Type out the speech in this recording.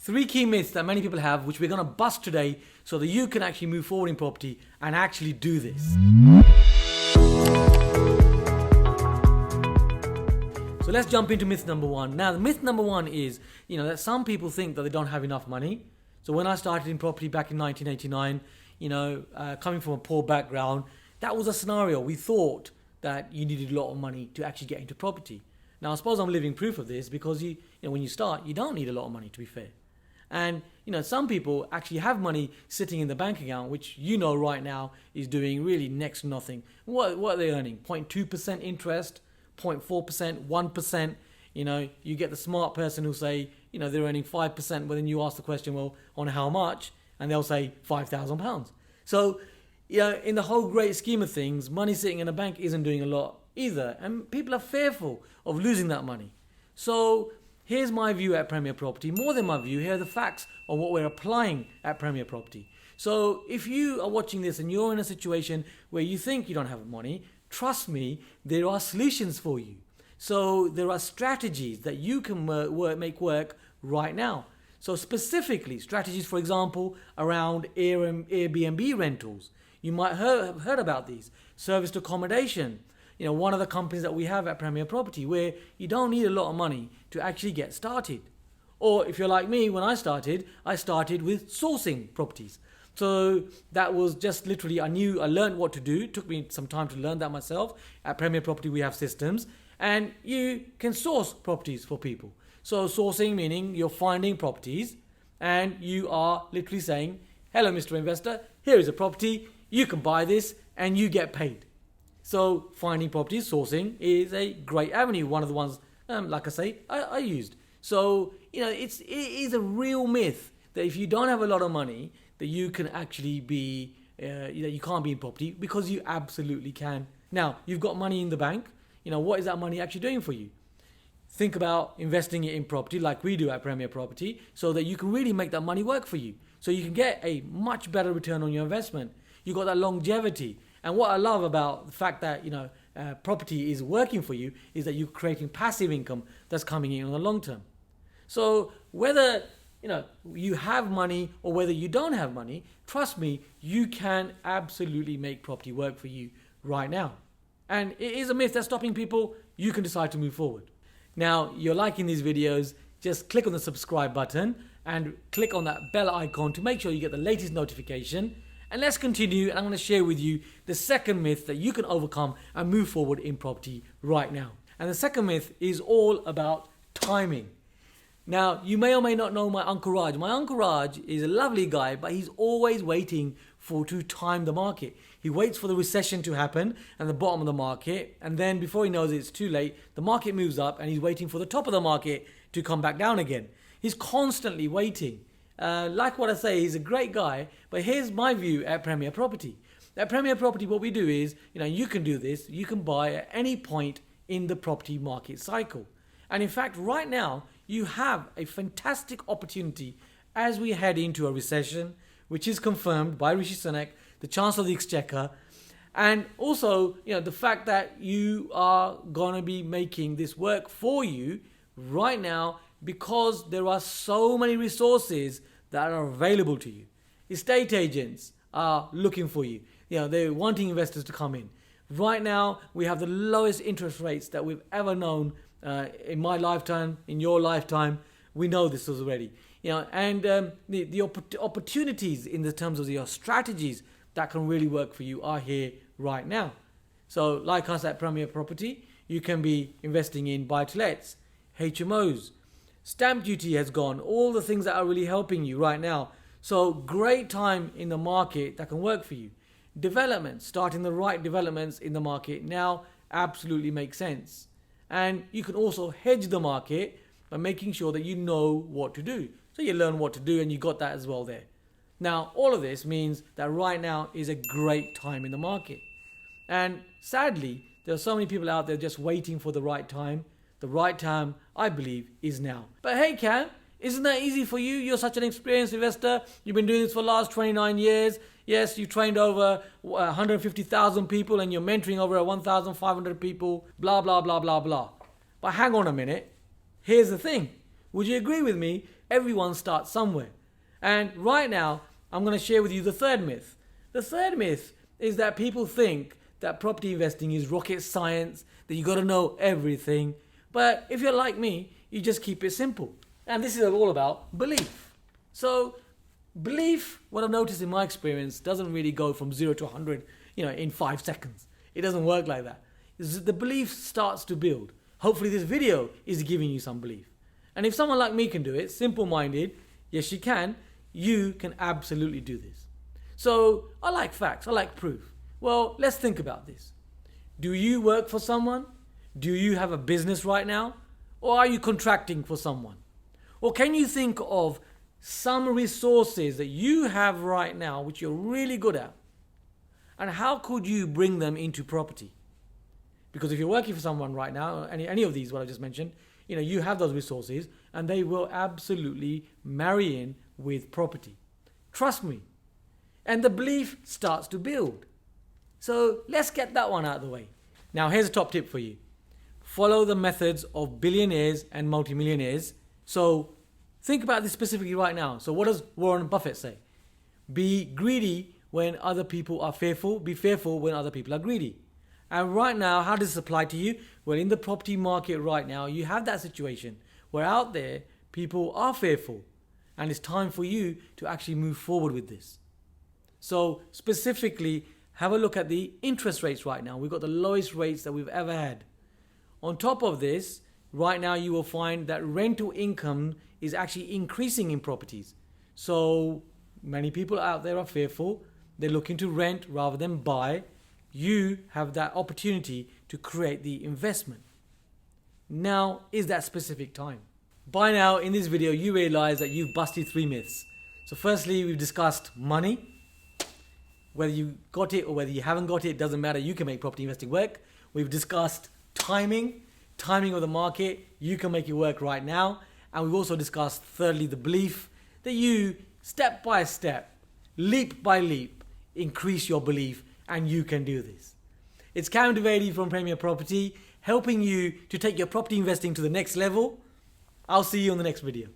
3 key myths that many people have, which we're going to bust today so that you can actually move forward in property and actually do this. So let's jump into myth number 1. Now, the myth number 1 is, that some people think that they don't have enough money. So when I started in property back in 1989, coming from a poor background, that was a scenario. We thought that you needed a lot of money to actually get into property. Now, I suppose I'm living proof of this because when you start, you don't need a lot of money, to be fair. And, some people actually have money sitting in the bank account, which right now is doing really next to nothing. What are they earning? 0.2% interest, 0.4%, 1%. You get the smart person who'll say, they're earning 5%, but then you ask the question, well, on how much? And they'll say £5,000. So, in the whole great scheme of things, money sitting in a bank isn't doing a lot either. And people are fearful of losing that money. So here's my view at Premier Property. More than my view, here are the facts on what we're applying at Premier Property. So if you are watching this and you're in a situation where you think you don't have money, trust me, there are solutions for you. So there are strategies that you can make work right now. So specifically, strategies, for example, around Airbnb rentals. You might have heard about these. Service to accommodation. One of the companies that we have at Premier Property where you don't need a lot of money to actually get started. Or if you're like me, when I started with sourcing properties. So that was just literally, I learned what to do. It took me some time to learn that myself. At Premier Property, we have systems and you can source properties for people. So sourcing meaning you're finding properties and you are literally saying, hello, Mr. Investor, here is a property. You can buy this and you get paid. So finding properties, sourcing is a great avenue. One of the ones, like I say, I used. So, it is a real myth that if you don't have a lot of money, that you can actually be, that you can't be in property, because you absolutely can. Now, you've got money in the bank. What is that money actually doing for you? Think about investing it in property like we do at Premier Property so that you can really make that money work for you. So you can get a much better return on your investment. You've got that longevity. And what I love about the fact that, property is working for you is that you're creating passive income that's coming in on the long term. So whether, you have money or whether you don't have money, trust me, you can absolutely make property work for you right now. And it is a myth that's stopping people. You can decide to move forward. Now, you're liking these videos, just click on the subscribe button and click on that bell icon to make sure you get the latest notification. And let's continue, and I'm going to share with you the second myth that you can overcome and move forward in property right now. And the second myth is all about timing. Now, you may or may not know my Uncle Raj. My Uncle Raj is a lovely guy, but he's always waiting to time the market. He waits for the recession to happen and the bottom of the market, and then before he knows it, it's too late. The market moves up and he's waiting for the top of the market to come back down again. He's constantly waiting. Like what I say, he's a great guy, but here's my view at Premier Property. At Premier Property, what we do is, you can do this. You can buy at any point in the property market cycle. And in fact, right now, you have a fantastic opportunity as we head into a recession, which is confirmed by Rishi Sunak, the Chancellor of the Exchequer, and also, the fact that you are going to be making this work for you right now because there are so many resources that are available to you. Estate agents are looking for you. They're wanting investors to come in. Right now, we have the lowest interest rates that we've ever known in my lifetime, in your lifetime. We know this already. And the opportunities in the terms of your strategies that can really work for you are here right now. So like us at Premier Property, you can be investing in buy-to-lets, HMOs, stamp duty has gone, all the things that are really helping you right now. So great time in the market that can work for you. Developments, starting the right developments in the market now absolutely makes sense. And you can also hedge the market by making sure that you know what to do. So you learn what to do and you got that as well there. Now, all of this means that right now is a great time in the market. And sadly, there are so many people out there just waiting for the right time. The right time, I believe, is now. But hey, Cam, isn't that easy for you? You're such an experienced investor. You've been doing this for the last 29 years. Yes, you trained over 150,000 people and you're mentoring over 1,500 people, blah, blah, blah, blah, blah. But hang on a minute. Here's the thing. Would you agree with me? Everyone starts somewhere. And right now, I'm going to share with you the third myth. The third myth is that people think that property investing is rocket science, that you got to know everything. But if you're like me, you just keep it simple. And this is all about belief. So belief, what I've noticed in my experience, doesn't really go from 0 to 100, in 5 seconds. It doesn't work like that. The belief starts to build. Hopefully this video is giving you some belief. And if someone like me can do it, simple-minded, yes you can absolutely do this. So I like facts, I like proof. Well, let's think about this. Do you work for someone? Do you have a business right now? Or are you contracting for someone? Or can you think of some resources that you have right now which you're really good at? And how could you bring them into property? Because if you're working for someone right now, any of these what I just mentioned, you have those resources and they will absolutely marry in with property. Trust me. And the belief starts to build. So let's get that one out of the way. Now here's a top tip for you. Follow the methods of billionaires and multimillionaires. So think about this specifically right now. So what does Warren Buffett say? Be greedy when other people are fearful. Be fearful when other people are greedy. And right now, how does this apply to you? Well, in the property market right now, you have that situation where out there, people are fearful. And it's time for you to actually move forward with this. So specifically, have a look at the interest rates right now. We've got the lowest rates that we've ever had. On top of this, right now you will find that rental income is actually increasing in properties. So many people out there are fearful. They're looking to rent rather than buy. You have that opportunity to create the investment. Now is that specific time. By now in this video you realize that you've busted 3 myths. So firstly, we've discussed money. Whether you got it or whether you haven't got it, doesn't matter. You can make property investing work. We've discussed timing of the market. You can make it work right now. And we've also discussed thirdly the belief that you step by step, leap by leap, increase your belief and you can do this. It's Kam Dovedi from Premier Property, helping you to take your property investing to the next level. I'll see you on the next video.